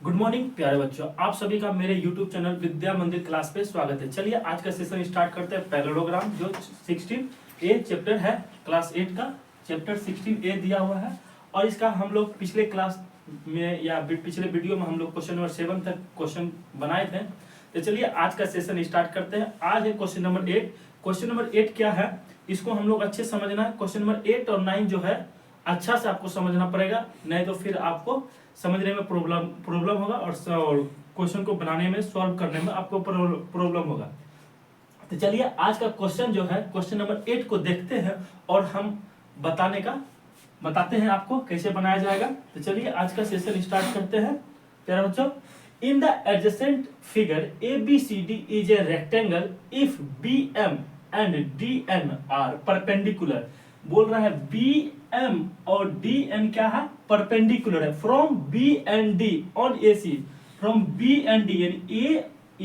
Good morning प्यारे बच्चों, आप सभी का मेरे YouTube चैनल विद्या मंदिर क्लास पे स्वागत है। चलिए आज का सेशन स्टार्ट करते हैं। पैरेललोग्राम जो 16A चैप्टर है, क्लास 8 का चैप्टर 16A दिया हुआ है और इसका हम लोग पिछले क्लास में या पिछले वीडियो में हम लोग क्वेश्चन नंबर 7 तक क्वेश्चन बनाए थे। तो चलिए आज का सेशन स्टार्ट करते हैं। आज है क्वेश्चन नंबर 8। क्वेश्चन नंबर 8 क्या है, इसको हम लोग अच्छे समझना है। क्वेश्चन नंबर 8 और 9 जो है अच्छा से आपको समझना पड़ेगा, नहीं तो फिर आपको समझने में प्रॉब्लम होगा और क्वेश्चन को बनाने में, सॉल्व करने में आपको प्रॉब्लम होगा। तो चलिए आज का क्वेश्चन जो है, क्वेश्चन नंबर 8 को देखते हैं और हम बताते हैं आपको कैसे बनाया जाएगा। तो चलिए आज का सेशन स्टार्ट करते हैं प्यारे बच्चों। In the adjacent figure ABCD is a rectangle if BM and DN are perpendicular. बोल रहा है BM और DN क्या है, परपेंडिकुलर है। From B and D on AC, from B and D यानी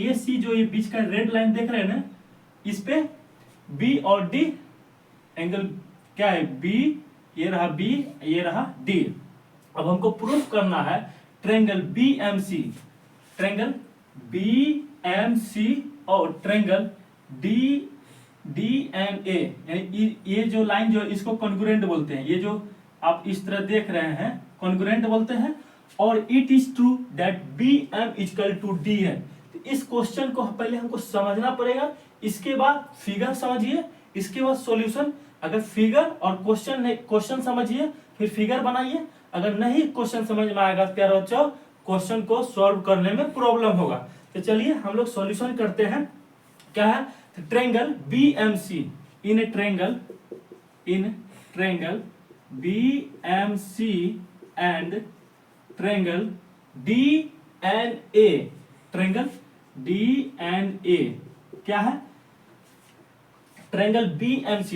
AC जो ये बीच का रेड लाइन देख रहे हैं ना, इस पे B और D एंगल क्या है, B, ये रहा B, ये रहा D। अब हमको प्रूफ करना है ट्रायंगल BMC, ट्रायंगल BMC और ट्रायंगल DNA, यानी ये जो लाइन जो है इसको कॉन्ग्रुएंट बोलते हैं। ये जो आप इस तरह देख रहे हैं कॉन्ग्रुएंट बोलते हैं। और it is true that BM equal to D है। तो इस क्वेश्चन को पहले हमको समझना पड़ेगा, इसके बाद फिगर समझिए, इसके बाद सॉल्यूशन। अगर फिगर और क्वेश्चन समझिए फिर फिगर बनाइए। अगर नहीं क्वेश्चन समझ में आएगा प्यारे बच्चों, क्वेश्चन को सॉल्व करने में प्रॉब्लम होगा। तो चलिए हम लोग सॉल्यूशन करते हैं। क्या है, triangle BMC, in triangle BMC and triangle DNA, triangle DNA क्या है, ट्रायंगल BMC,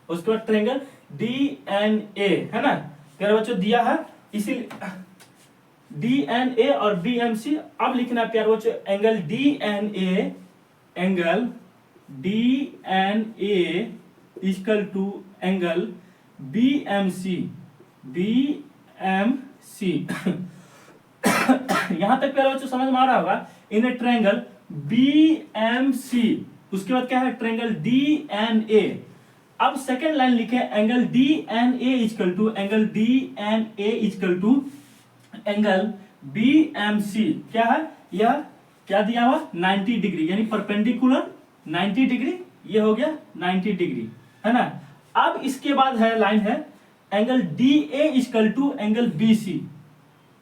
उसके बाद ट्रायंगल DNA है ना प्यारे बच्चों, दिया है। इसीलिए DNA और BMC अब लिखना है प्यारे बच्चों, angle DNA equal to angle BMC यहां तक प्यारे बच्चों समझ में आ रहा होगा। इन ट्रायंगल BMC, उसके बाद क्या है ट्रायंगल DNA। अब सेकेंड लाइन लिखे angle DNA equal to angle BMC क्या है, यह क्या दिया हुआ 90 डिग्री, यानी परपेंडिकुलर 90 डिग्री, ये हो गया 90 डिग्री है ना। अब इसके बाद है लाइन है angle DA equal to angle BC,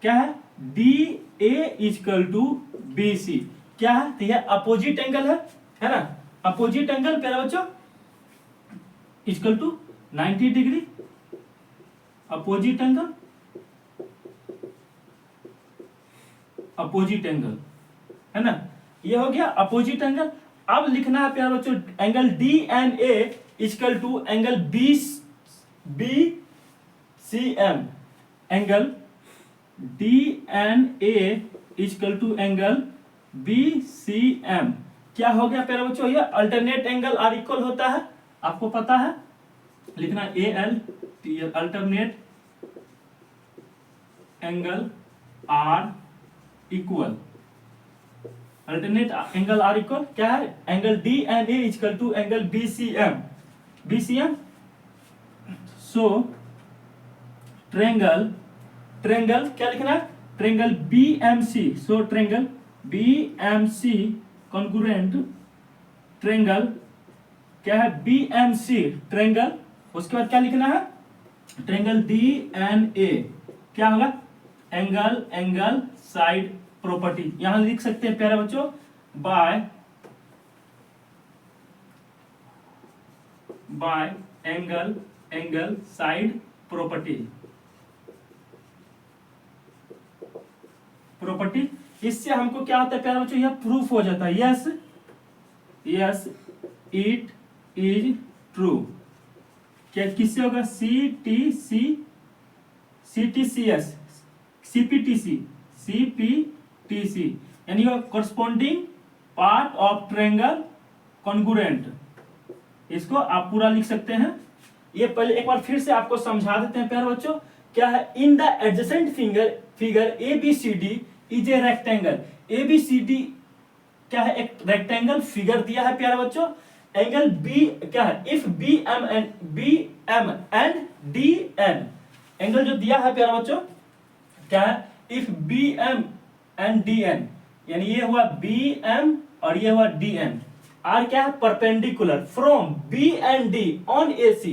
क्या है DA इक्वल टू BC क्या है, तो यह अपोजिट एंगल है ना। अपोजिट एंगल प्यारे बच्चों equal to 90 degree, opposite angle है ना, ये हो गया अपोजिट एंगल। अब लिखना है प्यारे बच्चों angle DNA equal to angle BCM, angle DNA equal to angle BCM क्या हो गया प्यारे बच्चों, ये अल्टरनेट एंगल आर इक्वल होता है, आपको पता है। लिखना AL alternate angle are equal, alternate angle are equal क्या है, angle DNA equal to angle BCM। So triangle क्या लिखना है, triangle BMC, so triangle BMC congruent triangle क्या है BMC ट्रायंगल, उसके बाद क्या लिखना है ट्रायंगल DNA क्या होगा, एंगल साइड प्रॉपर्टी। यहां लिख सकते हैं प्यारे बच्चों बाय एंगल साइड प्रॉपर्टी। इससे हमको क्या होता है प्यारे बच्चों, यह प्रूफ हो जाता है। यस इट इज ट्रू, क्या किससे होगा, CPTC यानी corresponding part of triangle congruent, इसको आप पूरा लिख सकते हैं। ये पहले एक बार फिर से आपको समझा देते हैं प्यारे बच्चों क्या है, इन the adjacent figure ABCD is a rectangle. ABCD क्या है, एक रेक्टेंगल फिगर दिया है प्यारे बच्चों। एंगल बी क्या है, if BM and DN, angle जो दिया है प्यारे बच्चों क्या है, इफ BM एंड DN, यानी ये हुआ BM और ये हुआ DN, आर क्या है, perpendicular from B and D on AC,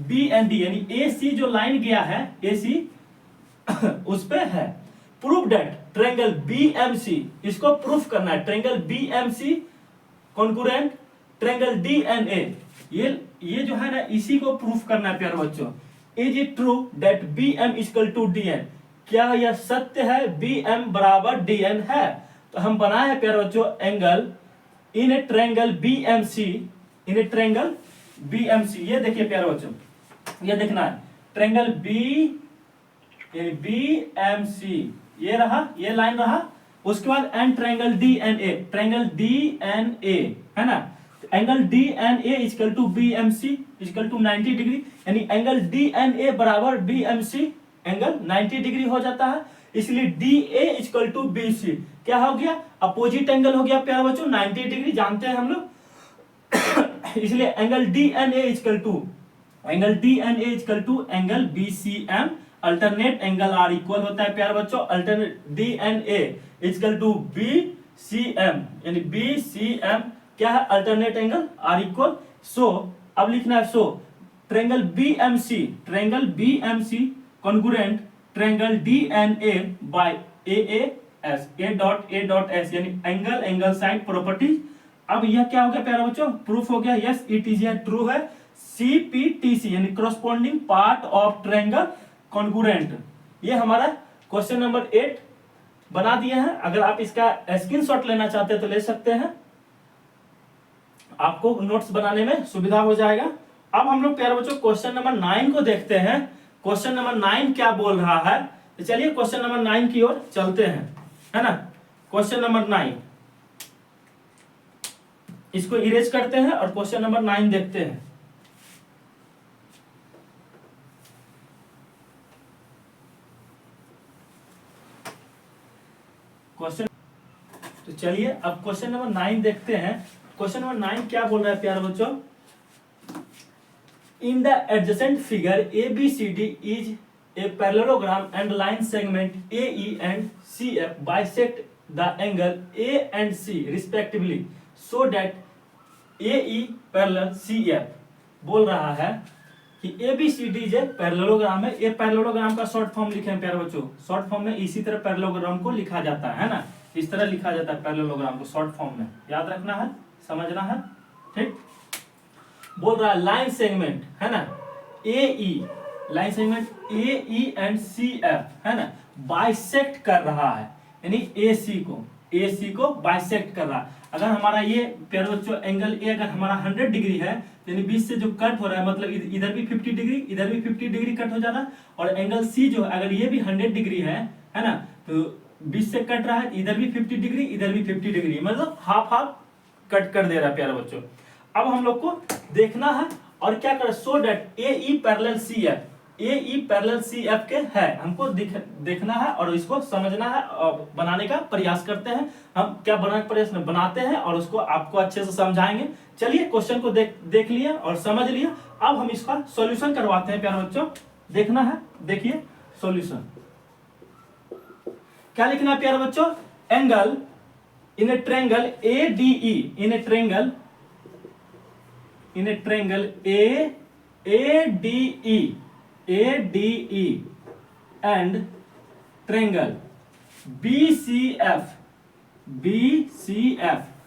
B and D यानी AC जो लाइन गया है AC उस पे है। प्रूफ दैट ट्रायंगल BMC, इसको प्रूफ करना है, triangle BMC concurrent triangle DNA, ये जो है ना इसी को प्रूफ करना है प्यारे बच्चों। Is it true that BM equal to DN, क्या यह सत्य है BM बराबर DN है। तो हम बनाए हैं प्यारे बच्चों angle in a triangle BMC, in a triangle BMC, ये देखिए प्यारे बच्चों, ये देखना है ट्रायंगल BMC, ये रहा, ये लाइन रहा, उसके बाद and triangle DNA, triangle DNA है ना, angle DNA equal to BMC equal to 90 degree, यानी एंगल DNA बराबर BMC एंगल 90 डिग्री हो जाता है, इसलिए DA इक्वल टू BC क्या हो गया, अपोजिट एंगल हो गया प्यारे बच्चों, 90 डिग्री जानते हैं हम लोग इसलिए angle DNA equal to angle BCM, alternate angle are equal होता है प्यारे बच्चों, alternate DNA equal to BCM, यानी BCM क्या है, alternate angle are equal. So अब लिखना है, so triangle BMC congruent triangle DNA by AAS, A.S यानी एंगल साइड प्रॉपर्टीज। अब यह क्या हो गया प्यारे बच्चों, प्रूफ हो गया, यस इट इज ट्रू है। CPTC यानी corresponding part of triangle congruent, ये हमारा क्वेश्चन नंबर 8 बना दिए हैं। अगर आप इसका स्क्रीनशॉट लेना चाहते हैं तो ले सकते हैं, आपको नोट्स बनाने में सुविधा हो जाएगा। अब हम लोग प्यारे बच्चों क्वेश्चन नंबर 9 को देखते हैं, क्वेश्चन नंबर 9 क्या बोल रहा है। तो चलिए क्वेश्चन नंबर 9 की ओर चलते हैं, है ना। क्वेश्चन नंबर 9 इसको इरेज करते हैं और क्वेश्चन नंबर 9 देखते हैं। क्वेश्चन, तो चलिए अब क्वेश्चन नंबर 9 देखते हैं। क्वेश्चन नंबर 9 क्या बोल रहा है प्यारे बच्चों, in the adjacent figure ABCD is a parallelogram and line segment AE and CF bisect the angle A and C respectively so that AE parallel CF। बोल रहा है कि ABCD जो पैरेललोग्राम है, ये पैरेललोग्राम का शॉर्ट फॉर्म लिखे हैं प्यारे बच्चों, शॉर्ट फॉर्म में इसी तरह पैरेललोग्राम को लिखा जाता है ना, इस तरह लिखा जाता है पैरेललोग्राम को शॉर्ट फॉर्म में, याद रखना है, समझना है, ठीक। बोल रहा है लाइन सेगमेंट है ना AE, line segment AE and CF है ना, बाइसेक्ट कर रहा है, यानी AC को बाइसेक्ट कर रहा है। अगर हमारा ये प्यारे बच्चों एंगल A अगर हमारा 100 डिग्री है, यानी बीच से जो कट हो रहा है, मतलब इधर भी 50 डिग्री इधर भी 50 डिग्री कट हो जाता है, और एंगल C जो अगर ये भी 100 डिग्री है ना, तो बीच से कट रहा है, इधर भी 50 डिग्री इधर भी 50 डिग्री, मतलब हाफ कट कर दे रहा है प्यारे बच्चों। अब हम लोग को देखना है और क्या करें, so that AE parallel CF के है, हमको देखना है और इसको समझना है और बनाने का प्रयास करते हैं। हम क्या बनाने का प्रयास बनाते हैं और उसको आपको अच्छे से समझाएंगे। चलिए क्वेश्चन को देख लिया और समझ लिया, अब हम इसका सॉल्यूशन करवाते हैं प्यारे बच्चों। देखना है, देखिए सॉल्यूशन क्या लिखना है प्यारे बच्चों, angle in a triangle ADE, in a triangle ADE and triangle BCF,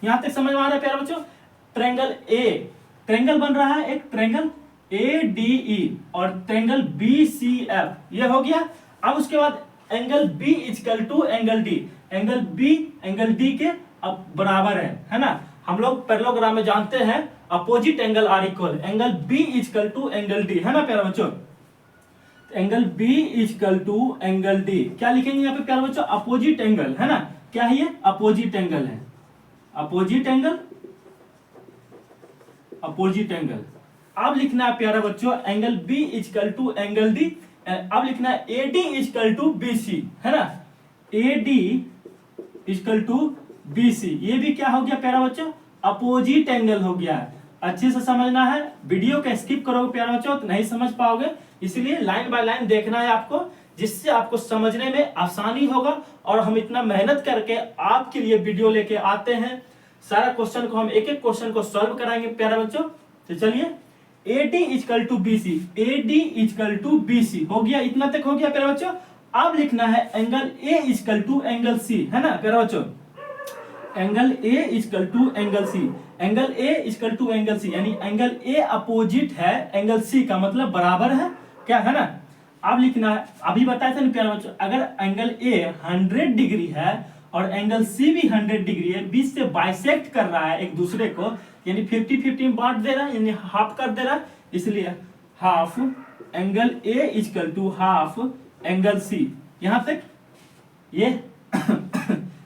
यहां तक समझ में आ रहा है प्यारे बच्चों। ट्रायंगल बन रहा है एक ट्रायंगल ADE और ट्रायंगल BCF, ये हो गया। अब उसके बाद angle B equal to angle D, angle B angle D के अब बराबर है ना। हम लोग पैरेललोग्राम में जानते हैं opposite angle are equal, angle B equal to angle D है ना प्यारे बच्चों। Angle B equal to angle D क्या लिखेंगे यहाँ पे प्यारे बच्चों, अपोजिट एंगल है ना, क्या है ये अपोजिट एंगल है, अपोजिट एंगल। अब लिखना है प्यारे बच्चों angle B equal to angle D, अब लिखना है AD इक्वल टू BC, है ना, AD इक्वल टू BC। ये भी क्या हो गया प्यारा बच्चों, अपोजिट एंगल हो गया है। अच्छे से समझना है, वीडियो का स्किप करोगे प्यारा बच्चों तो नहीं समझ पाओगे, इसलिए लाइन बाय लाइन देखना है आपको, जिससे आपको समझने में आसानी होगा। और हम इतना मेहनत करके आपके लिए वीडियो लेके आते हैं, सारा क्वेश्चन को हम एक एक क्वेश्चन को सॉल्व कराएंगे प्यारा बच्चों। तो चलिए, AD equal to BC, AD equal to BC हो गया, इतना तक हो गया प्यारा बच्चों। अब लिखना है angle A equal to angle C, है ना प्यारा बच्चों, angle A equal to angle C, angle A equal to angle C, यानी एंगल A अपोजिट है एंगल C का, मतलब बराबर है, क्या है ना। अब लिखना है, अभी बताया था ना प्यारे बच्चों, अगर एंगल A 100 डिग्री है और एंगल C भी 100 डिग्री है, बीच से बाइसेक्ट कर रहा है एक दूसरे को, यानी 50-50 बांट दे रहा है, यानी हाफ कर दे रहा है, इसलिए half angle A equal to half angle C। यहां तक ये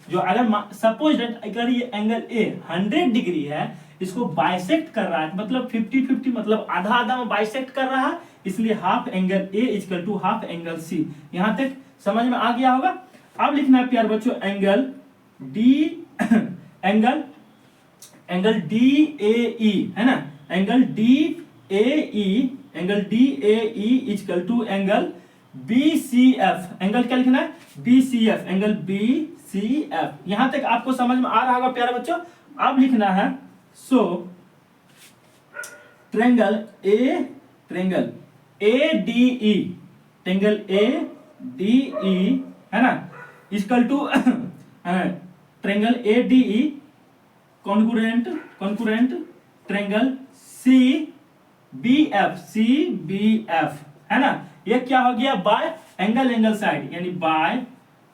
जो अगर सपोज अगर ये एंगल A 100 डिग्री है, इसको बाइसेक्ट कर रहा है, मतलब 50-50, मतलब आधा आधा में बाइसेक्ट कर रहा है, इसलिए half angle A equal to half angle C। यहां तक समझ में आ गया होगा। अब लिखना है प्यार बच्चों एंगल D, एंगल DAE, है ना, angle DAE, angle DAE equal to angle BCF, angle क्या लिखना है, BCF, एंगल BCF। यहां तक आपको समझ में आ रहा होगा प्यारे बच्चों। अब लिखना है so triangle ADE, triangle ADE, है ना, equal to triangle ADE concurrent triangle CBF, है ना। ये क्या हो गया, बाय एंगल साइड, यानी by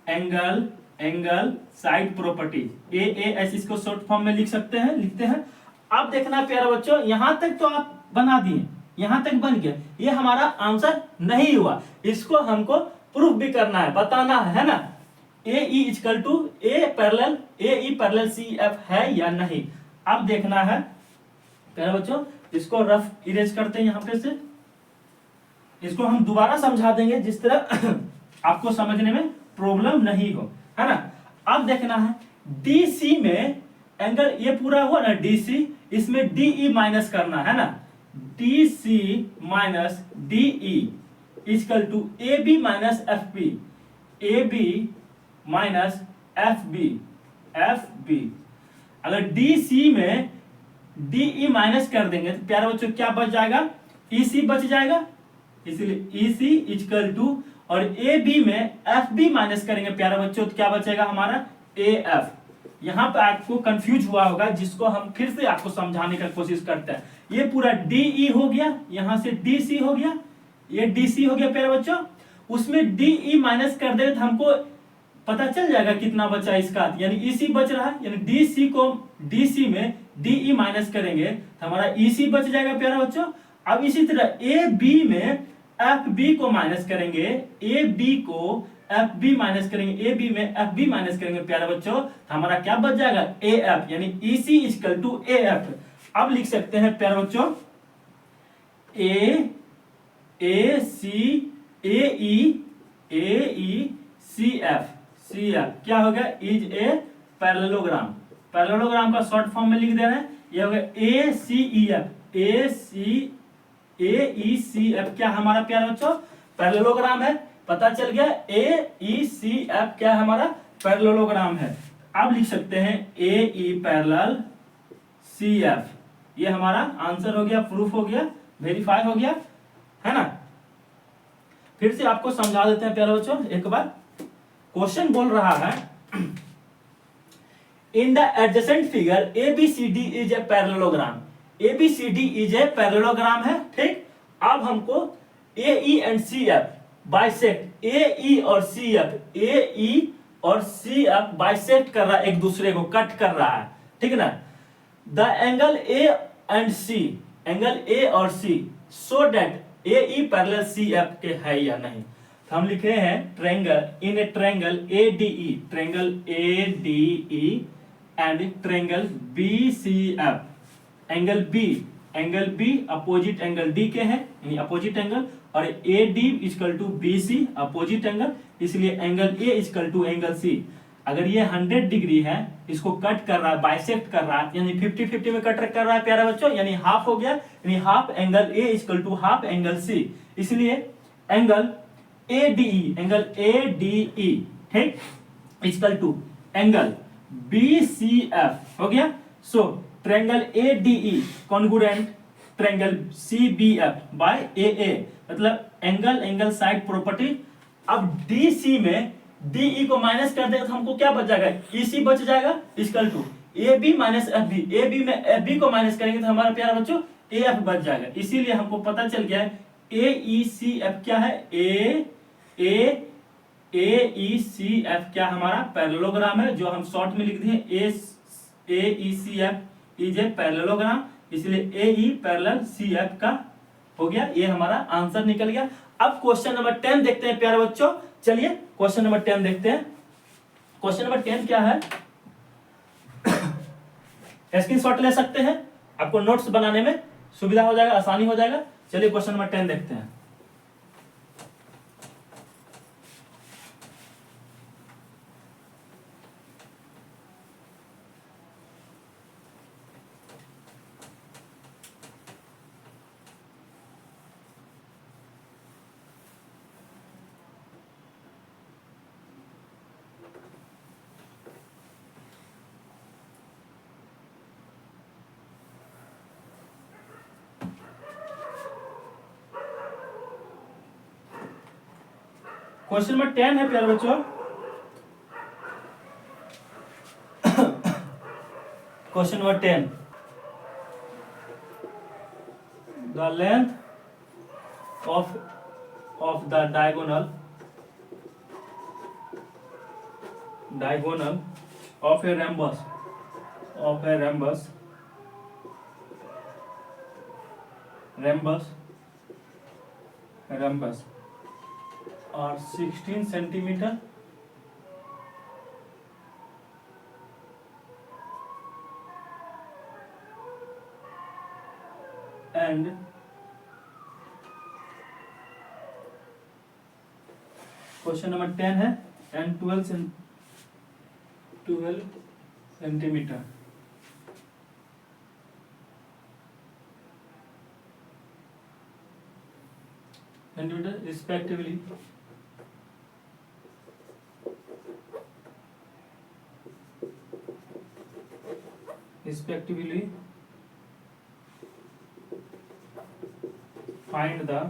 angle side property, AAS इसको शॉर्ट फॉर्म में लिखते हैं। अब देखना प्यारा बच्चों, यहां तक तो आप बना दिए, यहां तक बन गया, ये हमारा आंसर नहीं हुआ, इसको हमको प्रूफ भी करना है, बताना है ना, AE equal to AE parallel CF है या नहीं। अब देखना है प्यारे बच्चों, इसको रफ इरेज करते हैं, यहां पे से इसको हम दोबारा समझा देंगे, जिस तरह आपको समझने में प्रॉब्लम नहीं हो, है ना। अब देखना है DC में एंगल ये पूरा हुआ ना DC, इसमें DE माइनस करना है ना, DC minus DE equal to AB minus FB, AB minus FB। अगर DC में DE माइनस कर देंगे तो प्यारे बच्चों क्या बच जाएगा, EC बच जाएगा, इसलिए EC इक्वल टू, और AB में FB माइनस करेंगे प्यारे बच्चों तो क्या बचेगा हमारा AF। यहां पे आपको कंफ्यूज हुआ होगा, जिसको हम फिर से आपको समझाने का कोशिश करते हैं। ये पूरा DE हो गया, यहां से DC हो गया, ये DC हो गया प्यारे बच्चों, उसमें DE माइनस कर दे तो हमको पता चल जाएगा कितना बचा इसका, यानी EC बच रहा है, यानी DC में DE माइनस करेंगे तो हमारा EC बच जाएगा प्यारे बच्चों। अब इसी तरह AB में FB को माइनस करेंगे, AB माइनस करेंगे प्यारे बच्चों, तो हमारा क्या बच जाएगा AF, यानी EC इक्वल टू AF। अब लिख सकते हैं प्यारे बच्चों CF क्या हो गया, इज ए पैरेललोग्राम का शॉर्ट फॉर्म में लिख दे रहे हैं, ये हो गया AECF, क्या हमारा प्यारे बच्चों पैरेललोग्राम है, पता चल गया AECF क्या हमारा पैरेललोग्राम है। अब लिख सकते हैं AE पैरेलल CF, ये हमारा आंसर हो गया, प्रूफ हो गया, वेरीफाई हो गया, है ना। फिर से आपको समझा देते हैं प्यारे बच्चों एक बार। क्वेश्चन बोल रहा है इन the adjacent figure ABCD is a parallelogram, ABCD is a parallelogram है, ठीक। अब हमको AE and CF bisect, AE और CF बाइसेक्ट कर रहा है, एक दूसरे को कट कर रहा है, ठीक ना। The angle A and C, angle A और C सो डेट AE पैरेलल CF के है या नहीं। तो हम लिख रहे हैं triangle in a triangle ADE and triangle BCF, angle B opposite angle D के हैं, यानी अपोजिट एंगल, और A D equal to B C opposite angle, इसलिए angle A equal to angle C. अगर ये 100 डिग्री है, इसको कट कर रहा है, बाइसेक्ट कर रहा है, यानी 50-50 में कट कर रहा है प्यारे बच्चों, यानी हाफ हो गया, यानी half angle A equal to half angle C. इसलिए एंगल ADE, एंगल ADE ठीक इक्वल टू एंगल BCF हो गया। So triangle ADE congruent triangle CBF by AA, मतलब एंगल साइड प्रॉपर्टी। अब DC में DE को माइनस कर देगा तो हमको क्या बच जाएगा, EC बच जाएगा equal to AB minus FB। AB में FB को माइनस करेंगे तो हमारा प्यारा बच्चों AF बच जाएगा। इसीलिए हमको पता चल गया है AECF क्या है, AECF क्या हमारा पैरेललोग्राम है, जो हम शॉर्ट में लिख दिए AECF इज ए पैरेललोग्राम, इसलिए AE पैरेलल CF का हो गया, ये हमारा आंसर निकल गया। अब क्वेश्चन नंबर 10 देखते हैं प्यारे बच्चों। चलिए क्वेश्चन नंबर 10 देखते हैं। क्वेश्चन नंबर 10 क्या है, स्क्रीनशॉट ले सकते हैं, आपको नोट्स बनाने में सुविधा हो जाएगा, आसानी हो जाएगा। चलिए क्वेश्चन नंबर 10 देखते हैं। क्वेश्चन नंबर 10 है प्यारे बच्चों। Question number 10, the length of the diagonal of a rhombus are 16 centimeter and question number 10 है and 12 centimetre respectively find the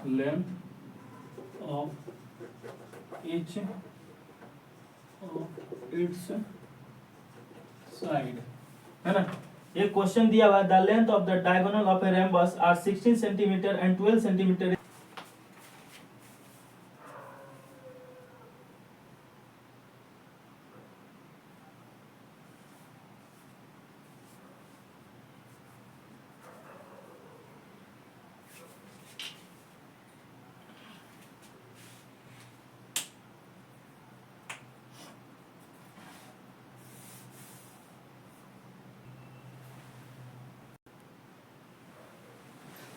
length of each of its side, है ना। ये क्वेश्चन दिया हुआ है, the length of the diagonal of a rhombus are 16 centimetre and 12 centimetre.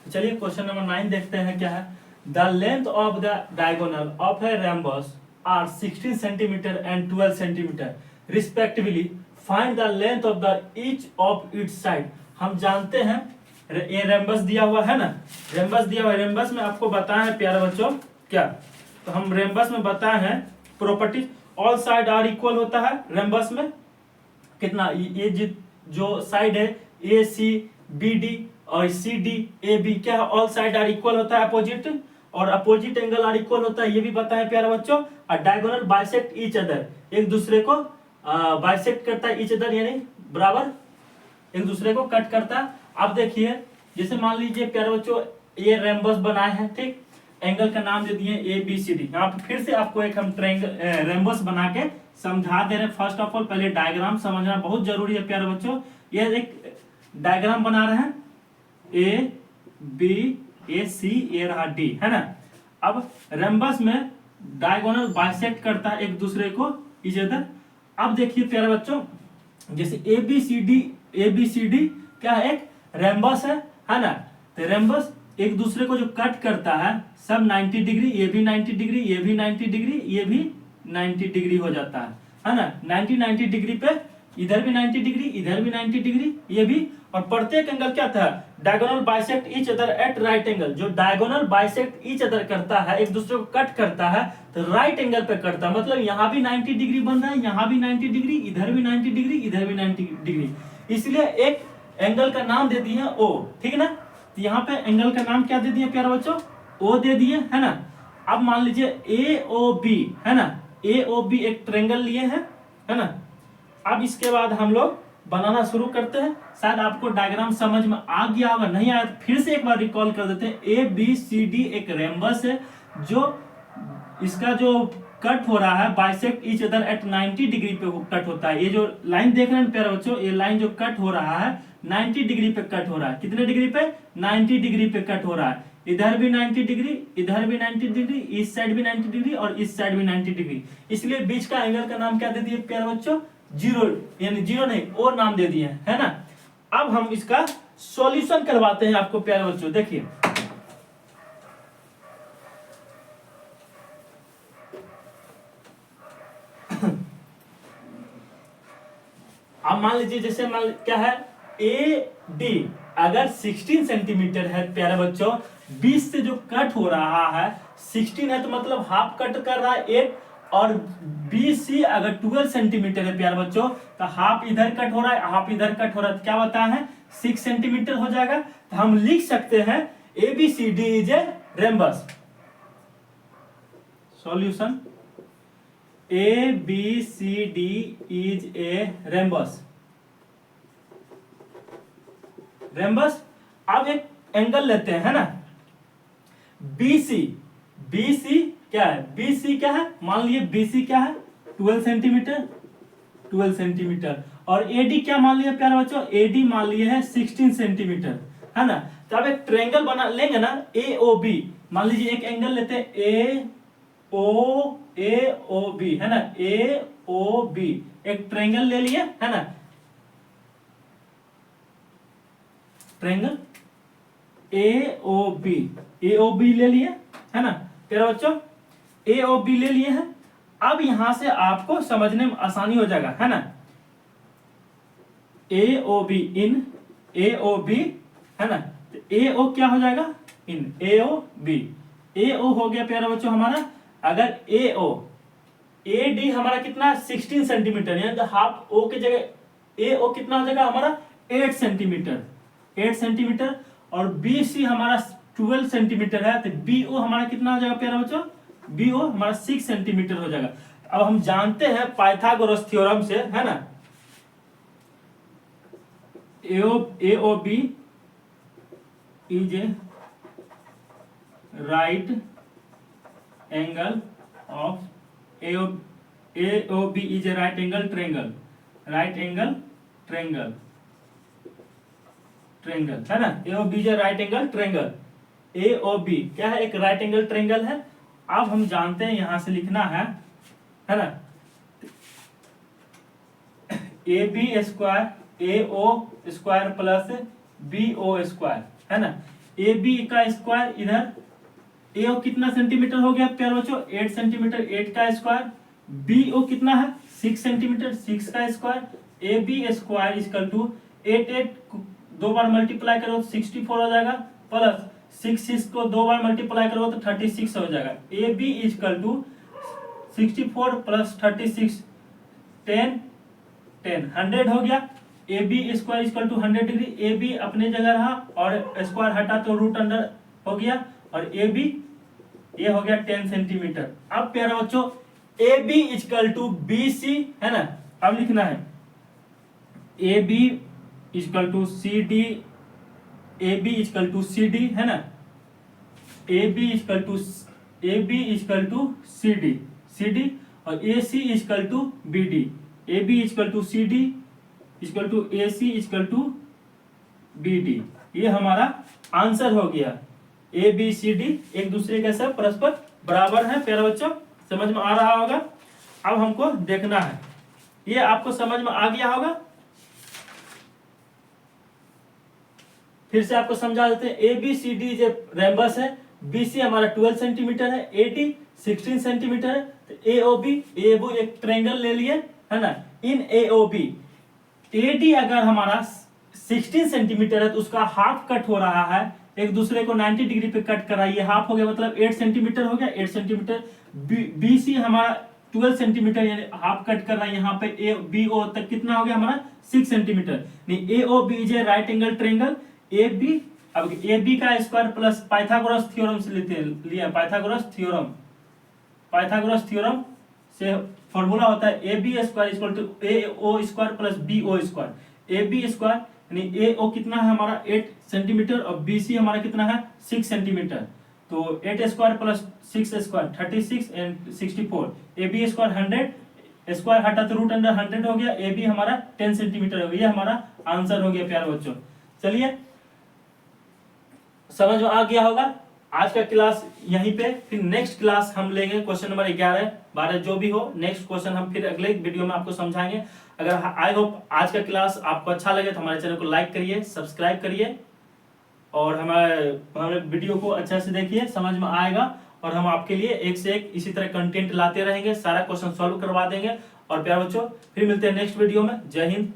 चलिए question number 9 देखते हैं क्या है, the length of the diagonal of a rhombus are 16 centimetre and 12 centimetre respectively, find the length of the each of its side. हम जानते हैं ये rhombus दिया हुआ है ना, rhombus दिया हुआ है, rhombus में आपको बताया है प्यारे बच्चों क्या, तो हम rhombus में बताए हैं property, all side are equal होता है rhombus में, कितना ये जो साइड है ए सी बी डी और सी डी ए बी क्या है, ऑल साइड आर इक्वल होता है अपोजिट, और अपोजिट एंगल आर इक्वल होता है, ये भी बताया प्यारे बच्चों। और डायगोनल बाइसेक्ट ईच अदर, एक दूसरे को बाइसेक्ट करता है, ईच अदर यानी बराबर एक दूसरे को कट करता है। अब देखिए जैसे मान लीजिए प्यारे बच्चों ये rhombus बनाए हैं, ठीक, एंगल का नाम दे दिए ए बी सी डी। यहाँ पे फिर से आपको एक हम rhombus बना के समझा दे रहे हैं। फर्स्ट ऑफ ऑल पहले डायग्राम समझना बहुत जरूरी है प्यारे बच्चों। ये एक डायग्राम बना रहे हैं, ए बी ए सी ए रहा डी, है ना। अब rhombus में डायगोनल बाइसेक्ट करता है एक दूसरे को इस अदर। अब देखिए प्यारे बच्चों जैसे ए बी सी डी क्या है, एक rhombus है ना। तो रेम्बस एक दूसरे को जो कट करता है सब 90 डिग्री, ये भी 90 डिग्री, ये भी 90 डिग्री, ये भी 90 डिग्री हो जाता है ना। 90 डिग्री पे इधर भी 90 डिग्री, इधर भी 90 डिग्री, ये भी। और प्रत्येक एंगल क्या था, diagonal bisect each other at right angle. जो डायगोनल बाइसेक्ट ईच अदर करता है, एक दूसरे को कट करता है, तो राइट एंगल पे करता है। मतलब यहाँ भी 90 डिग्री बन रहा है, यहाँ भी 90 डिग्री, इधर भी 90 डिग्री, इधर भी 90 डिग्री। इसलिए एक एंगल का नाम दे दिए ओ, ठीक है ना। तो यहाँ पे एंगल का नाम क्या दे दिए प्यारे बच्चों, ओ दे दिए, है ना। अब मान लीजिए ए ओ बी, है ना, ए ओ बी एक ट्रेंगल लिए हैं, है ना। अब इसके बाद हम लोग बनाना शुरू करते हैं। शायद आपको डायग्राम समझ में आ गया होगा, नहीं आया तो फिर से एक बार रिकॉल कर देते हैं। ए बी सी डी एक रेम्बस है, जो इसका जो कट हो रहा है bisect each other at 90 degree पे कट होता है। ये जो लाइन देख रहे हैं प्यारे बच्चों, ये लाइन जो कट हो रहा है 90 डिग्री पे कट हो रहा है। कितने डिग्री पे, 90 डिग्री पे कट हो रहा है। इधर भी 90 डिग्री, इधर भी 90 डिग्री, इस साइड भी 90 डिग्री और इस साइड भी 90 डिग्री। इसलिए बीच का एंगल का नाम क्या दे दिए प्यारे बच्चों, जीरो, यानी जीरो नहीं और नाम दे दिए, है ना। अब हम इसका सॉल्यूशन करवाते हैं आपको प्यारे बच्चों। देखिए अब मान लीजिए जैसे मान क्या है, ए डी अगर 16 सेंटीमीटर है प्यारे बच्चों, 20 से जो कट हो रहा है 16 है, तो मतलब हाफ कट कर रहा है 8। और BC अगर 12 सेंटीमीटर है प्यारे बच्चों, तो हाफ इधर कट हो रहा है, हाफ इधर कट हो रहा है, तो क्या बताया है 6 सेंटीमीटर हो जाएगा। तो हम लिख सकते हैं ABCD is a rhombus. Solution ABCD is a rhombus. Rhombus. अब एक एंगल लेते हैं, है ना, BC। BC क्या है, BC क्या है, मान लीजिए BC क्या है 12 सेंटीमीटर, 12 सेंटीमीटर। और AD क्या मान लिया प्यारे बच्चों, AD मान लिए है 16 सेंटीमीटर, है ना। तो अब एक ट्रायंगल बना लेंगे ना AOB। मान लीजिए एक एंगल लेते हैं AOB, है ना, AOB एक ट्रायंगल ले लिए, है ना, ट्रायंगल AOB ले लिए, है ना प्यारे बच्चों, AOB ले लिए हैं। अब यहां से आपको समझने में आसानी हो जाएगा, है ना। AOB इन AOB, है ना, तो AO क्या हो जाएगा, इन AOB। AO हो गया प्यारे बच्चों हमारा। अगर AD हमारा कितना 16 सेंटीमीटर, यानी हाफ O की जगह AO कितना हो जाएगा हमारा 8 सेंटीमीटर, 8 सेंटीमीटर। और BC हमारा 12 सेंटीमीटर है, तो BO हमारा कितना हो जाएगा प्यारे बच्चों, BO हमारा 6 सेंटीमीटर हो जाएगा। अब हम जानते हैं पाइथागोरस थ्योरम से, है ना, AOB is a right angle of AOB is a right angle triangle, right angle triangle, triangle, है ना। AOB is a right angle triangle. AOB क्या है, एक राइट एंगल ट्रायंगल है। अब हम जानते हैं यहां से लिखना है ना, AB square AO square plus BO square, है ना। AB का स्क्वायर इधर, AO कितना सेंटीमीटर हो गया प्यारे बच्चों 8 सेंटीमीटर, 8 का स्क्वायर। BO कितना है 6 सेंटीमीटर, 6 का square. AB square equal to 8 दो बार मल्टीप्लाई करो तो 64 हो जाएगा, प्लस 6 को दो बार मल्टीप्लाई करो तो 36 हो जाएगा। AB इक्वल टू 64 प्लस 36 10 100 हो गया। AB square equal to 100 degree. AB अपने जगह रहा और स्क्वायर हटा तो रूट अंडर हो गया, और AB ये हो गया 10 सेंटीमीटर। अब प्यारे बच्चों AB इक्वल टू BC, है ना। अब लिखना है AB equal to CD, AB equal to CD, है ना, AB इक्वल टू CD और AC equal to BD। AB equal to CD equal to AC equal to BD। ये हमारा आंसर हो गया। ABCD एक दूसरे के साथ परस्पर बराबर है प्यारे बच्चों, समझ में आ रहा होगा। अब हमको देखना है, ये आपको समझ में आ गया होगा। फिर से आपको समझा देते हैं। ABCD जो रेम्बस है, BC हमारा 12 सेंटीमीटर है, AD 16 सेंटीमीटर है, तो AOB एक ट्रायंगल ले लिए, है ना। इन AOB AD अगर हमारा 16 सेंटीमीटर है तो उसका हाफ कट हो रहा है, एक दूसरे को 90 डिग्री पे कट करा, ये हाफ हो गया, मतलब 8 सेंटीमीटर हो गया, 8 सेंटीमीटर। BC हमारा 12 सेंटीमीटर यानी हाफ कट कर रहा है, यहाँ पे ABO तक कितना हो गया हमारा 6 सेंटीमीटर। नहीं, AOB is a right angle triangle. AB अब AB का स्क्वायर प्लस पाइथागोरस थ्योरम से लेते हैं, लिया पाइथागोरस थ्योरम से फॉर्मूला होता है AB square equal to AO square plus BO square. AB square यानी AO कितना है हमारा 8 सेंटीमीटर और BC हमारा कितना है 6 सेंटीमीटर, तो 8 square plus 6 square 36 and 64। AB square 100 square हटा तो रूट अंडर 100 हो गया, AB हमारा 10 सेंटीमीटर हो गया, ये हमारा आंसर हो गया प्यारे बच्चों। चलिए समझ में आ गया होगा। आज का क्लास यहीं पे, फिर नेक्स्ट क्लास हम लेंगे क्वेश्चन नंबर 11 12 जो भी हो, नेक्स्ट क्वेश्चन हम फिर अगले वीडियो में आपको समझाएंगे। अगर आई होप आज का क्लास आपको अच्छा लगे तो हमारे चैनल को लाइक करिए, सब्सक्राइब करिए और हमारे वीडियो को अच्छा से देखिए, समझ में आएगा और हम आपके लिए एक से एक इसी तरह कंटेंट लाते रहेंगे, सारा क्वेश्चन सॉल्व करवा देंगे। और प्यारे बच्चों फिर मिलते हैं नेक्स्ट वीडियो में। जय हिंद।